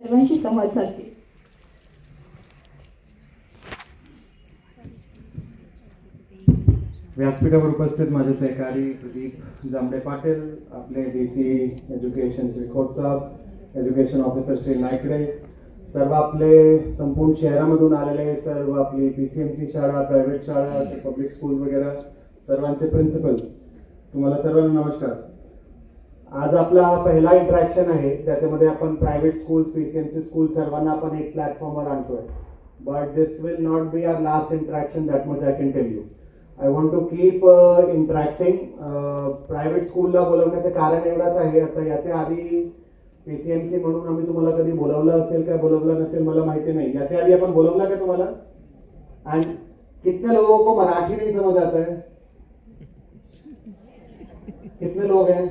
सर्वांशी संवाद साधतील. व्यासपीठावर उपस्थित माझे सहकारी प्रदीप जांभे पाटील, आपले DC एज्युकेशन श्री खोत साहेब, एज्युकेशन ऑफिसर श्री नायकडे, सर्व आपले संपूर्ण शहरामधून आलेले सर्व आपली PCMC शाळा, प्रायव्हेट शाळा, पब्लिक स्कूल्स वगैरे सर्वांचे प्रिन्सिपल्स, तुम्हाला सर्वांना नमस्कार. आज आपला पहिला इंटरॅक्शन आहे, त्याच्यामध्ये आपण प्रायव्हेट स्कूल्स, PCMC स्कूल सर्वांना आपण एक प्लॅटफॉर्मवर आणतोय. But this will not be our last interaction, that much I can tell you. I want to keep interacting. Private स्कूलला बोलवण्याचं कारण एवढंच आहे, आता याच्या आधी PCMC म्हणून आम्ही तुम्हाला कधी बोलवलं असेल का बोलवलं नसेल मला माहिती नाही. याच्या आधी आपण बोलवलं का तुम्हाला? एंड कितने लोगों को मराठी नहीं समझ आता है? कितने लोग हैं?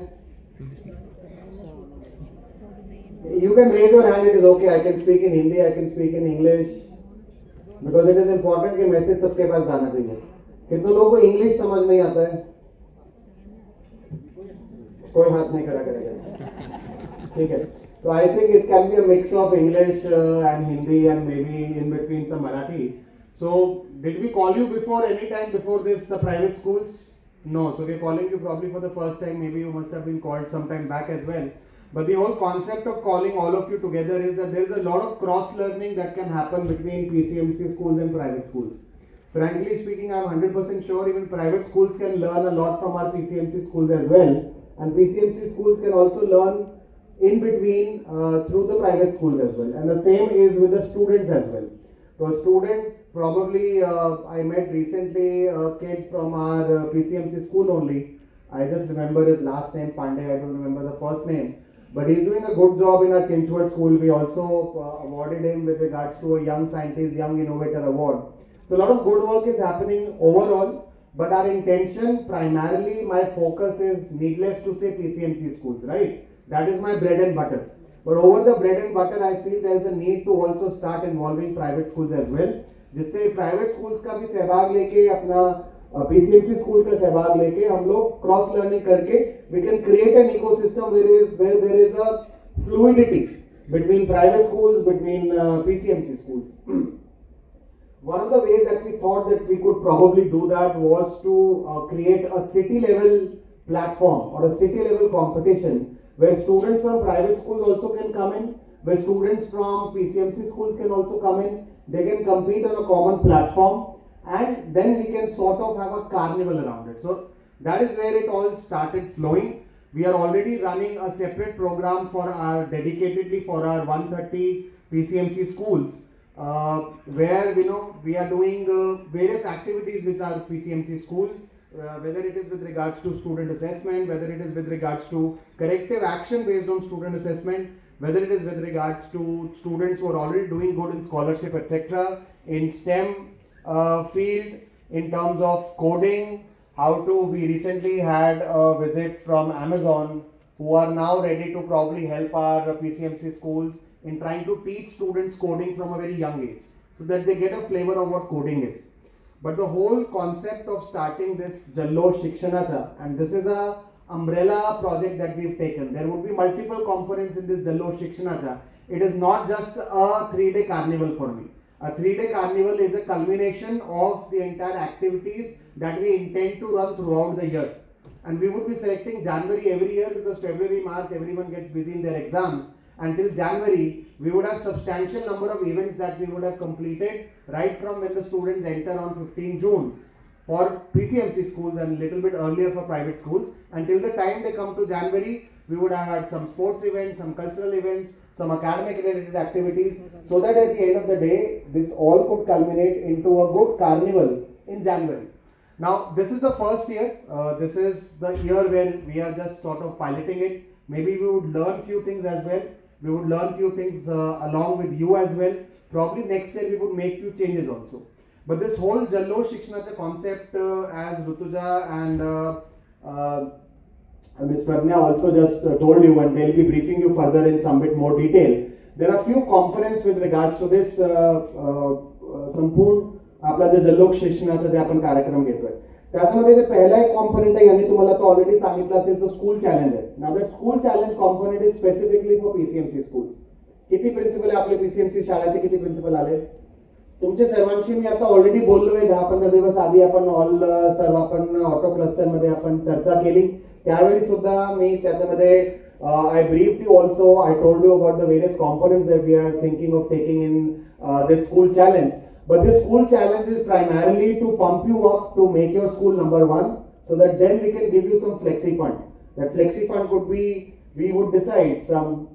You can raise your hand, it is okay. I can speak in Hindi, I can speak in English, because it is important कि मैसेज सबके पास जाना चाहिए. कितने लोगों को इंग्लिश समझ नहीं आता है? कोई हाथ नहीं खड़ा करेगा, ठीक है. तो I think it can be a mix of English and Hindi and maybe in between some Marathi. So did we call you before any time before this the private schools? No, so we are calling you probably for the first time. Maybe you must have been called some time back as well. But the whole concept of calling all of you together is that there is a lot of cross learning that can happen between PCMC schools and private schools. Frankly speaking, I am 100% sure even private schools can learn a lot from our PCMC schools as well, and PCMC schools can also learn in between through the private schools as well, and the same is with the students as well. So a student, probably I met recently a kid from our PCMC school only. I just remember his last name, Pandey, I don't remember the first name, but he's doing a good job in our Chinchwad school. We also awarded him with regards to a Young Scientist, Young Innovator Award. So a lot of good work is happening overall, but our intention, primarily my focus is, needless to say, PCMC schools, right? That is my bread and butter. But over the bread and butter, I feel there is a need to also start involving private schools as well. जिससे private schools का भी सहभाग लेके, अपना PCMC school का सहभाग लेके हम लोग क्रॉस लर्निंग करके we can create an ecosystem where there is a fluidity between private schools, between PCMC schools. One of the ways that we thought that we could probably do that was to create a city level platform or a city level competition where students from private schools also can come in, where students from PCMC schools can also come in. They can compete on a common platform, and then we can sort of have a carnival around it. So that is where it all started flowing. We are already running a separate program for our dedicatedly for our 130 PCMC schools, where we are doing various activities with our PCMC school, whether it is with regards to student assessment, whether it is with regards to corrective action based on student assessment, whether it is with regards to students who are already doing good in scholarship, etc., in STEM field, in terms of coding, how to, we recently had a visit from Amazon, who are now ready to probably help our PCMC schools in trying to teach students coding from a very young age, so that they get a flavor of what coding is. But the whole concept of starting this Jallo Shikshanacha, and this is a umbrella project that we've taken. There would be multiple components in this Jallo Shikshanacha. It is not just a 3-day carnival for me. A 3-day carnival is a culmination of the entire activities that we intend to run throughout the year. And we would be selecting January every year, because February, March, everyone gets busy in their exams. Until January, we would have substantial number of events that we would have completed right from when the students enter on 15 June for PCMC schools and a little bit earlier for private schools. Until the time they come to January, we would have had some sports events, some cultural events, some academic related activities, so that at the end of the day, this all could culminate into a good carnival in January. Now, this is the first year. This is the year where we are just sort of piloting it. Maybe we would learn few things as well. We would learn few things along with you as well. Probably next year we would make few changes also. But this whole Jallo Shikshanacha concept, as Rutuja and Ms. Pragna also just told you, and they'll be briefing you further in some bit more detail. There are few components with regards to this संपूर्ण आपला जो जल्लो शिक्षणाचा जे आपण कार्यक्रम घेतोय, त्याच्यामध्ये जे पहिला एक कॉम्पोनेंट आहे, यांनी तुम्हाला तो ऑलरेडी सांगितलं असेल, तो स्कूल चॅलेंज आहे. Now that school challenge component is specifically for PCMC schools, किती प्रिन्सिपल आहे आपले पीसीएमसी शाळेचे, किती प्रिन्सिपल आले? तुमच्या सर्वांशी मी आता ऑलरेडी बोललोय, 10-15 दिवस आधी आपण सर्व आपण ऑटो क्लस्टर मध्ये आपण चर्चा केली. त्यावेळी सुद्धा मी त्याच्यामध्ये I briefed you also. I told you about the various components that we are thinking of taking in this school challenge. But this school challenge is primarily to pump you up to make your school number one, so that then we can give you some flexi fund. That flexi fund could be, we would decide some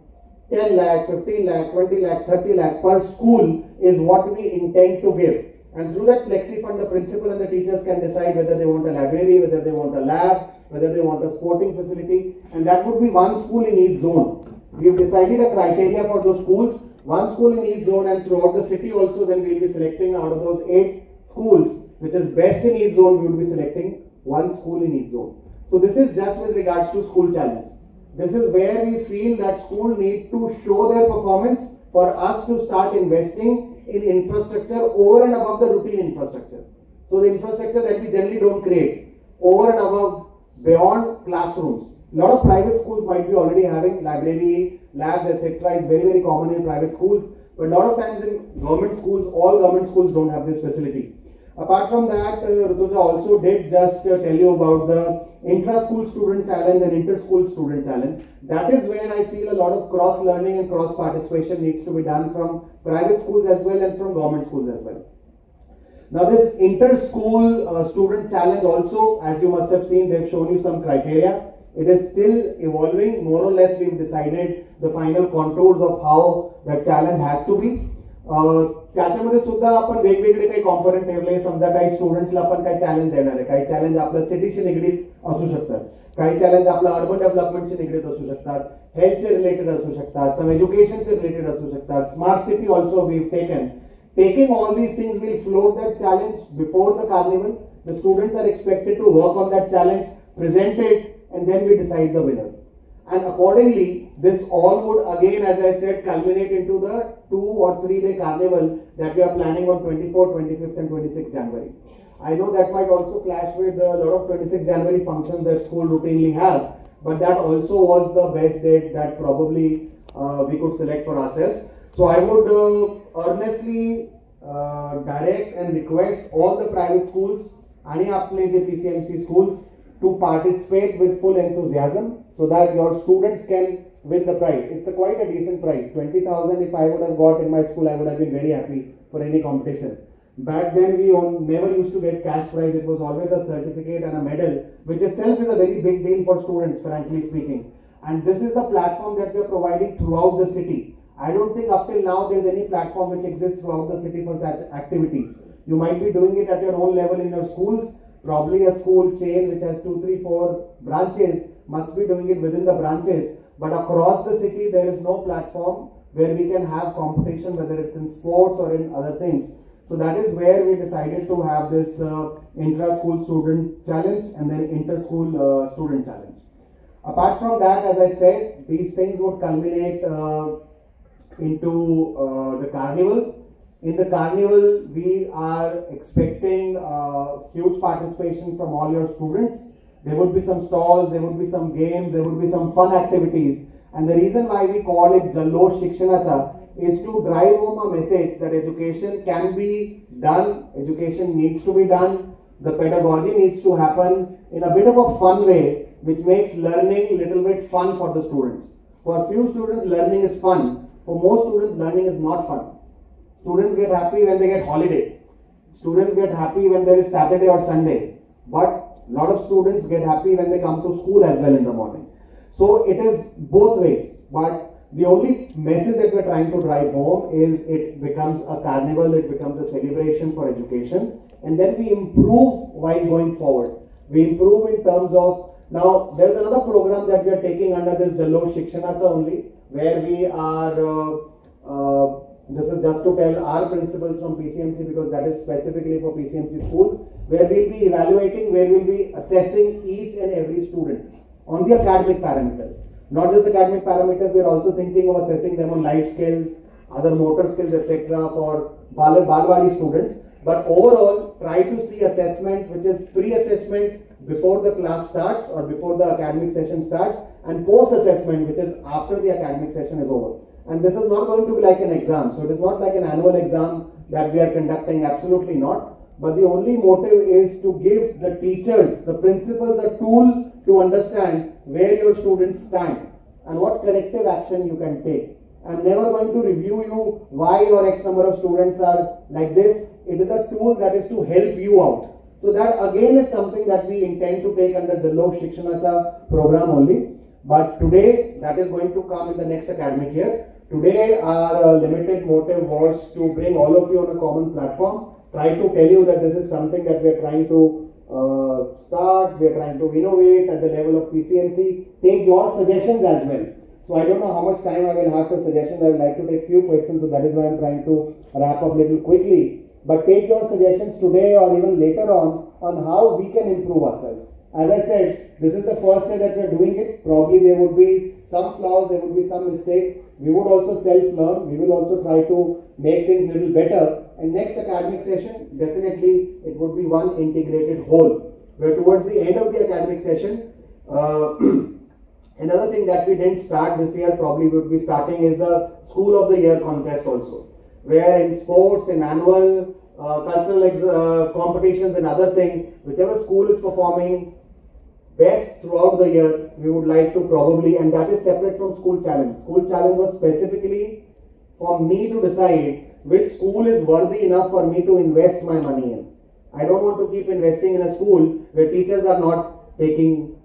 10 lakh, 15 lakh, 20 lakh, 30 lakh per school is what we intend to give. And through that flexi fund, the principal and the teachers can decide whether they want a library, whether they want a lab, whether they want a sporting facility, and that would be one school in each zone. We have decided a criteria for those schools, one school in each zone, and throughout the city also. Then we will be selecting out of those 8 schools, which is best in each zone. We will be selecting one school in each zone. So this is just with regards to school challenge. This is where we feel that school need to show their performance for us to start investing in infrastructure over and above the routine infrastructure. So the infrastructure that we generally don't create over and above, beyond classrooms. A lot of private schools might be already having library, labs, etc. is very, very common in private schools. But a lot of times in government schools, all government schools don't have this facility. Apart from that, Rutuja also did just tell you about the intra-school student challenge and inter-school student challenge. That is where I feel a lot of cross-learning and cross-participation needs to be done from private schools as well and from government schools as well. Now this inter-school student challenge also, as you must have seen, they've shown you some criteria. It is still evolving. More or less we've decided the final contours of how that challenge has to be. त्याच्यामध्ये सुद्धा आपण वेगवेगळे काही component ठेवले. समजा काही स्टुडंट्सला आपण काही चॅलेंज देणार आहे, काही चॅलेंज आपल्या सिटीशी निगडीत असू शकतात, काही चॅलेंज आपल्या अर्बन डेव्हलपमेंटशी निगडीत असू शकतात, हेल्थचे रिलेटेड असू शकतात, सम एज्युकेशनचे रिलेटेड असू शकतात, smart city also we have taken. Taking all these things, will float that challenge before the carnival. The students are expected to work on that challenge, present it, and then we decide the winner. And accordingly, this all would again, as I said, culminate into the 2 or 3 day carnival that we are planning on 24th, 25th and 26th January. I know that might also clash with a lot of 26th January functions that school routinely have, but that also was the best date that probably we could select for ourselves. So I would earnestly direct and request all the private schools and apply the PCMC schools to participate with full enthusiasm so that your students can win the prize. It's quite a decent prize. 20,000 if I would have got in my school, I would have been very happy for any competition. Back then we never used to get cash prize. It was always a certificate and a medal, which itself is a very big deal for students, frankly speaking. And this is the platform that we are providing throughout the city. I don't think up till now there is any platform which exists throughout the city for such activities. You might be doing it at your own level in your schools. Probably a school chain which has 2, 3, 4 branches must be doing it within the branches. But across the city there is no platform where we can have competition, whether it's in sports or in other things. So that is where we decided to have this intra-school student challenge and then inter-school student challenge. Apart from that, as I said, these things would culminate into the carnival. In the carnival, we are expecting huge participation from all your students. There would be some stalls, there would be some games, there would be some fun activities. And the reason why we call it Jallo Shikshanacha is to drive home a message that education can be done, education needs to be done, the pedagogy needs to happen in a bit of a fun way, which makes learning a little bit fun for the students. For a few students, learning is fun. For most students, learning is not fun. Students get happy when they get holiday. Students get happy when there is Saturday or Sunday. But a lot of students get happy when they come to school as well in the morning. So it is both ways. But the only message that we are trying to drive home is it becomes a carnival, it becomes a celebration for education. And then we improve while going forward. We improve in terms of, now there is another program that we are taking under this Jallo Shikshanacha only, where we are, this is just to tell our principals from PCMC, because that is specifically for PCMC schools, where we will be evaluating, where we will be assessing each and every student on the academic parameters. Not just academic parameters, we are also thinking of assessing them on life skills, other motor skills, etc. for Balwadi students. But overall, try to see assessment which is pre-assessment before the class starts or before the academic session starts, and post-assessment which is after the academic session is over. And this is not going to be like an exam. So it is not like an annual exam that we are conducting, absolutely not. But the only motive is to give the teachers, the principals, a tool to understand where your students stand and what corrective action you can take. I'm never going to review you why your X number of students are like this. It is a tool that is to help you out. So that again is something that we intend to take under Jallo Shikshanacha program only. But today that is going to come in the next academic year. Today our limited motive was to bring all of you on a common platform, try to tell you that this is something that we are trying to start, we are trying to innovate at the level of Pcmc, take your suggestions as well. So I don't know how much time I will have for suggestions. I would like to take few questions, so that is why I am trying to wrap up a little quickly. But take your suggestions today or even later on how we can improve ourselves. As I said, this is the first day that we are doing it. Probably there would be some flaws, there would be some mistakes. We would also self-learn. We will also try to make things a little better. And next academic session, definitely it would be one integrated whole. Where towards the end of the academic session, another thing that we didn't start this year, probably would be starting, is the School of the Year contest also. Where in sports, in annual, cultural competitions and other things, whichever school is performing best throughout the year, we would like to probably, and that is separate from school challenge. School challenge was specifically for me to decide which school is worthy enough for me to invest my money in. I don't want to keep investing in a school where teachers are not taking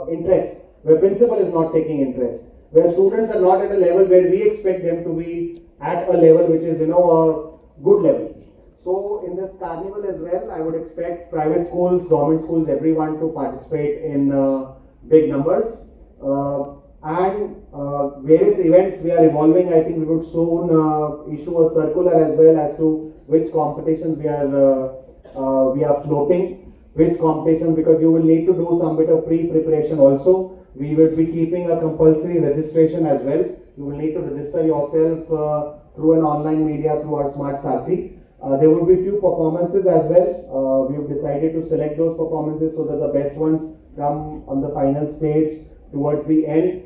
interest, where principal is not taking interest, where students are not at a level where we expect them to be at a level which is, a good level. So in this carnival as well, I would expect private schools, government schools, everyone to participate in big numbers. And various events we are evolving. I think we would soon issue a circular as well as to which competitions we are floating, which competitions, because you will need to do some bit of pre-preparation also. We will be keeping a compulsory registration as well. You will need to register yourself through an online media, through our Smart Sathi. There will be few performances as well. We have decided to select those performances so that the best ones come on the final stage towards the end.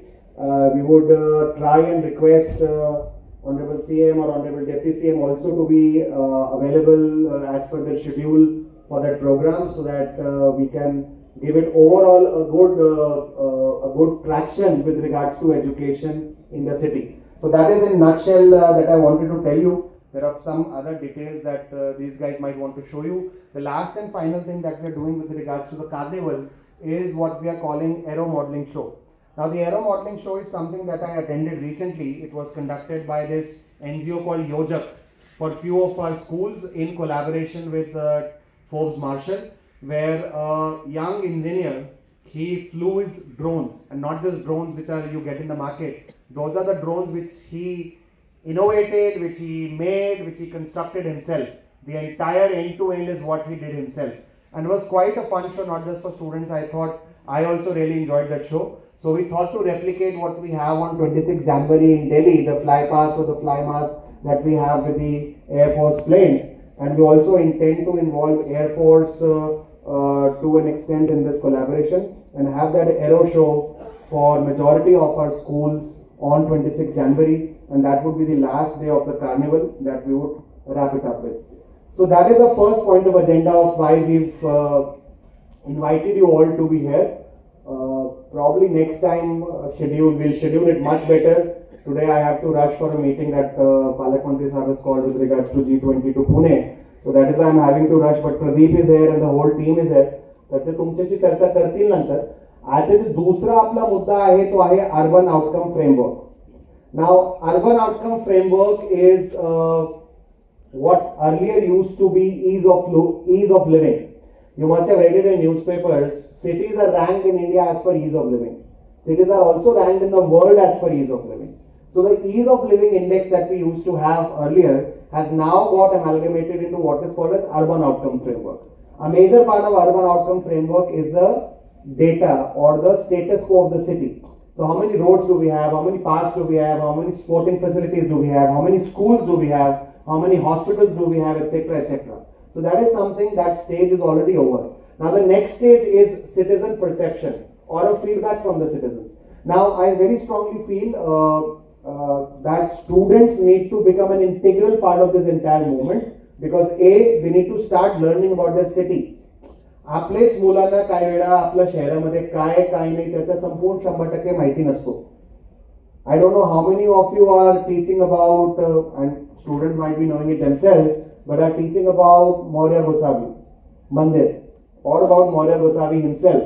We would try and request Honorable CM or Honorable Deputy CM also to be available as per their schedule for that program, so that we can give it overall a good traction with regards to education in the city. So that is in a nutshell that I wanted to tell you. There are some other details that these guys might want to show you. The last and final thing that we are doing with regards to the carnival is what we are calling Aero Modeling Show. Now the Aero Modeling Show is something that I attended recently. It was conducted by this NGO called Yojak for few of our schools in collaboration with Forbes Marshall, where a young engineer, he flew his drones, and not just drones which are you get in the market. Those are the drones which he innovated, which he made, which he constructed himself. The entire end-to-end is what he did himself, and it was quite a fun show, not just for students. I thought I also really enjoyed that show. So we thought to replicate what we have on 26 January in Delhi, the fly pass or the fly mask that we have with the Air Force planes, and we also intend to involve Air Force to an extent in this collaboration and have that aero show for majority of our schools on 26 January, and that would be the last day of the carnival that we would wrap it up with. So that is the first point of agenda of why we've invited you all to be here. Probably next time we'll schedule it much better. Today I have to rush for a meeting that Palak Mantri Sahab has called with regards to G20 to Pune. So that is why I am having to rush, but Pradeep is here and the whole team is here. तर ते तुमच्याशी चर्चा करतील नंतर. आज दूसरा आपला मुद्दा आहे तो आहे urban outcome framework. Now urban outcome framework is what earlier used to be ease of living. You must have read it in newspapers. Cities are ranked in India as per ease of living. Cities are also ranked in the world as per ease of living. So the ease of living index that we used to have earlier has now got amalgamated into what is called as urban outcome framework. A major part of urban outcome framework is the data or the status quo of the city. So how many roads do we have, how many parks do we have, how many sporting facilities do we have, how many schools do we have, how many hospitals do we have, etc., etc. So that is something, that stage is already over. Now the next stage is citizen perception or a feedback from the citizens. Now I very strongly feel that students need to become an integral part of this entire movement, because A, they need to start learning about their city. आपलेच मुलांना काही वेळा आपल्या शहरामध्ये काय काय नाही त्याचा संपूर्ण 100% माहिती नसतो. I don't know how many of you are teaching about, and students might be knowing it themselves, but are teaching about Maurya Gosavi Mandir or about Maurya Gosavi himself.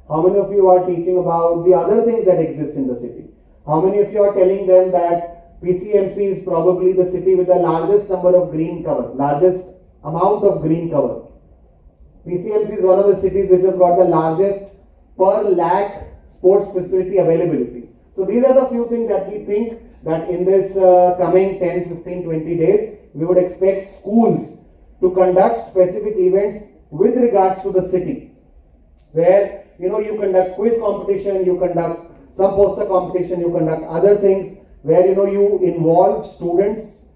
How many of you are teaching about the other things that exist in the city? How many of you are telling them that Pcmc is probably the city with the largest number of green cover, largest amount of green cover? Pcmc is one of the cities which has got the largest per lakh sports facility availability. So these are the few things that we think that in this coming 10, 15, 20 days, we would expect schools to conduct specific events with regards to the city, where you conduct quiz competition, you conduct some poster competition, you conduct other things where you involve students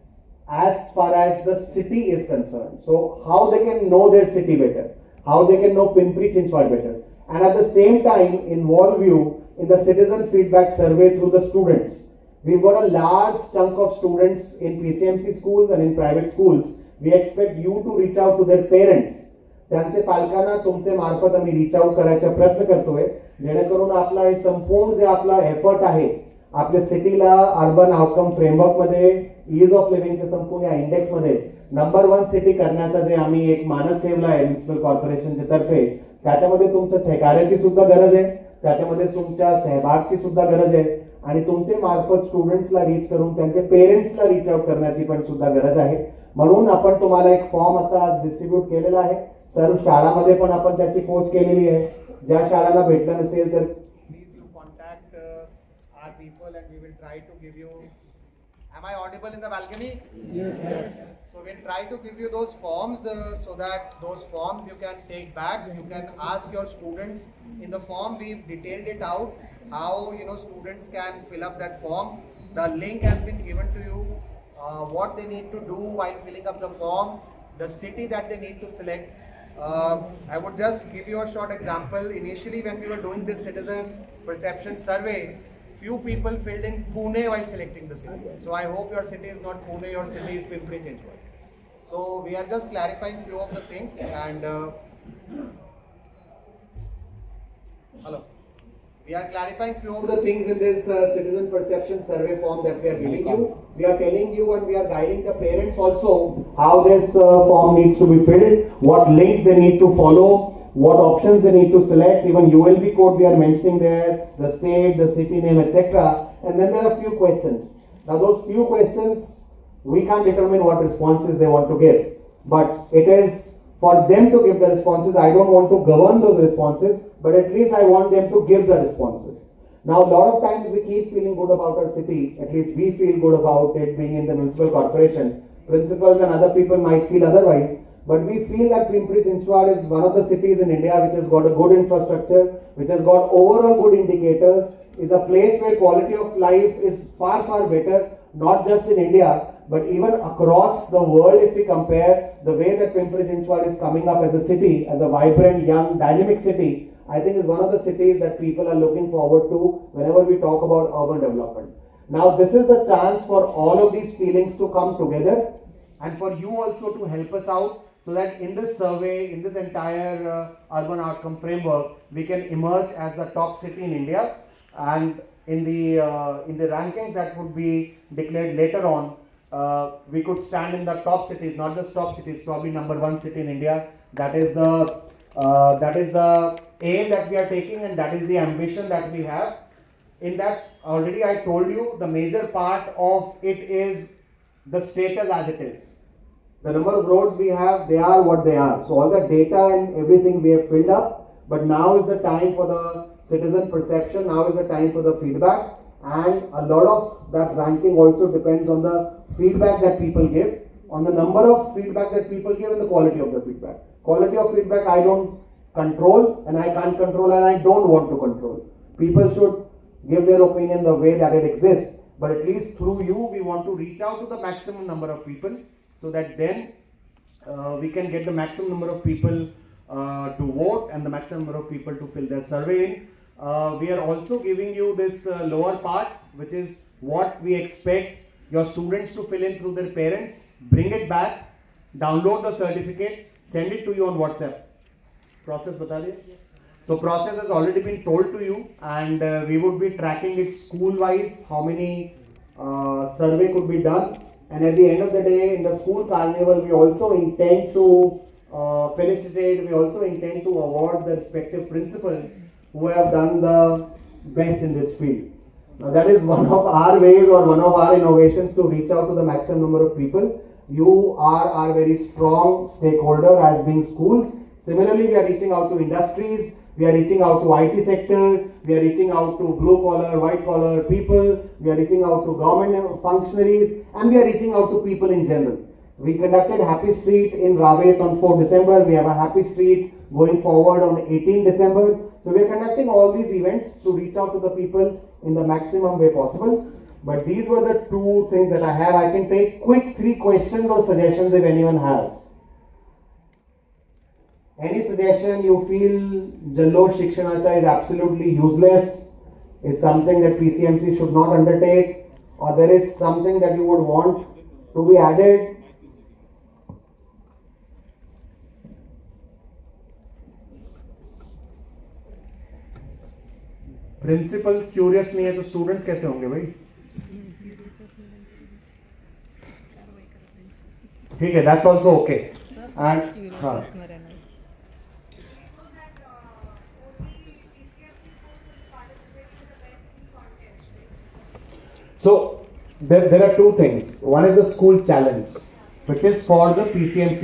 as far as the city is concerned. So how they can know their city better, how they can know Pcmc better, and at the same time involve you in the citizen feedback survey through the students. We've got a large chunk of students in Pcmc schools and in private schools. We expect you to reach out to their parents. त्यांचे पालकांना तुमचे मार्फत आम्ही reach out करायचा प्रयत्न करतोय, जेणेकरून आपला हे संपूर्ण जे आपला एफर्ट आहे आपल्या सिटीला अर्बन आउटकम फ्रेमवर्क मध्ये ईज ऑफ लिव्हिंगच्या संपूर्ण या इंडेक्स मध्ये नंबर 1 सिटी करण्याचा जे आम्ही एक मानस ठेवला आहे म्युनिसिपल कॉर्पोरेशनच्या तर्फे, त्याच्यामध्ये तुमच्या सहकार्याची सुद्धा गरज आहे, त्याच्यामध्ये तुमच्या सहभागाची सुद्धा गरज आहे, आणि तुमचे मार्फत स्टुडंट्सला रीच करून त्यांचे पेरेंट्सला रीच आउट करण्याची पण सुद्धा गरज आहे. म्हणून आपण तुम्हाला एक फॉर्म आता डिस्ट्रीब्यूट केलेला आहे. सर्व शाळांमध्ये पण आपण त्याची पोच केलेली आहे. ज्या शाळांना भेटलं नसेल तर please you contact our people and we will try to give you. Am I audible in the balcony? Yes. So we'll try to give you those forms so that those forms you can take back. You can ask your students. In the form we've detailed it out how students can fill up that form. The link has been given to you. What they need to do while filling up the form, the city that they need to select. I would just give you a short example. Initially, when we were doing this citizen perception survey, few people filled in Pune while selecting the city. So I hope your city is not Pune, your city is Pcmc. So we are just clarifying few of the things, and hello. We are clarifying few of the things in this citizen perception survey form that we are giving you. We are telling you and we are guiding the parents also how this form needs to be filled, what link they need to follow, what options they need to select. Even ULB code we are mentioning there, the state, the city name, etc. And then there are few questions. Now those few questions, we can't determine what responses they want to give, but it is for them to give the responses. I don't want to govern those responses, but at least I want them to give the responses. Now a lot of times we keep feeling good about our city, at least we feel good about it being in the municipal corporation. Principals and other people might feel otherwise, but we feel that Pcmc is one of the cities in India which has got a good infrastructure, which has got overall good indicators, is a place where quality of life is far, far better, not just in India, but even across the world. If we compare the way that Pcmc is coming up as a city, as a vibrant, young, dynamic city, I think is one of the cities that people are looking forward to whenever we talk about urban development. Now this is the chance for all of these feelings to come together, and for you also to help us out, so that in this survey, in this entire urban outcome framework, we can emerge as the top city in India, and in the rankings that would be declared later on, we could stand in the top cities, not just top cities, probably number 1 city in India. That is the aim that we are taking, and that is the ambition that we have. In that, already I told you, the major part of it is the status as it is. The number of roads we have, they are what they are. So all the data and everything we have filled up, but now is the time for the citizen perception, now is the time for the feedback, and a lot of that ranking also depends on the feedback that people give, on the number of feedback that people give and the quality of the feedback. Quality of feedback I don't control, and I can't control, and I don't want to control. People should give their opinion the way that it exists, but at least through you we want to reach out to the maximum number of people, so that then we can get the maximum number of people to vote and the maximum number of people to fill their survey in. We are also giving you this lower part which is what we expect your students to fill in through their parents, bring it back, download the certificate, send it to you on WhatsApp. Process bata diya? So process has already been told to you, and we would be tracking it school-wise, how many survey could be done. And at the end of the day, in the school carnival, we also intend to felicitate, we also intend to award the respective principals who have done the best in this field. Now that is one of our ways or one of our innovations to reach out to the maximum number of people. You are our very strong stakeholder as being schools. Similarly, we are reaching out to industries, we are reaching out to IT sector, we are reaching out to blue collar, white collar people, we are reaching out to government functionaries, and we are reaching out to people in general. We conducted Happy Street in Rawet on 4 December. We have a Happy Street going forward on 18 December. So we are conducting all these events to reach out to the people in the maximum way possible. But these were the two things that I have. I can take quick 3 questions or suggestions if anyone has. Any suggestion you feel Jallo Shikshanacha is absolutely useless, is something that PCMC should not undertake, or there is something that you would want to be added? Principals curious नहीं है तो students कैसे होंगे भाई? ठीक है, that's also okay. And हाँ. So there are 2 things. One is the school challenge, which is for the PCMC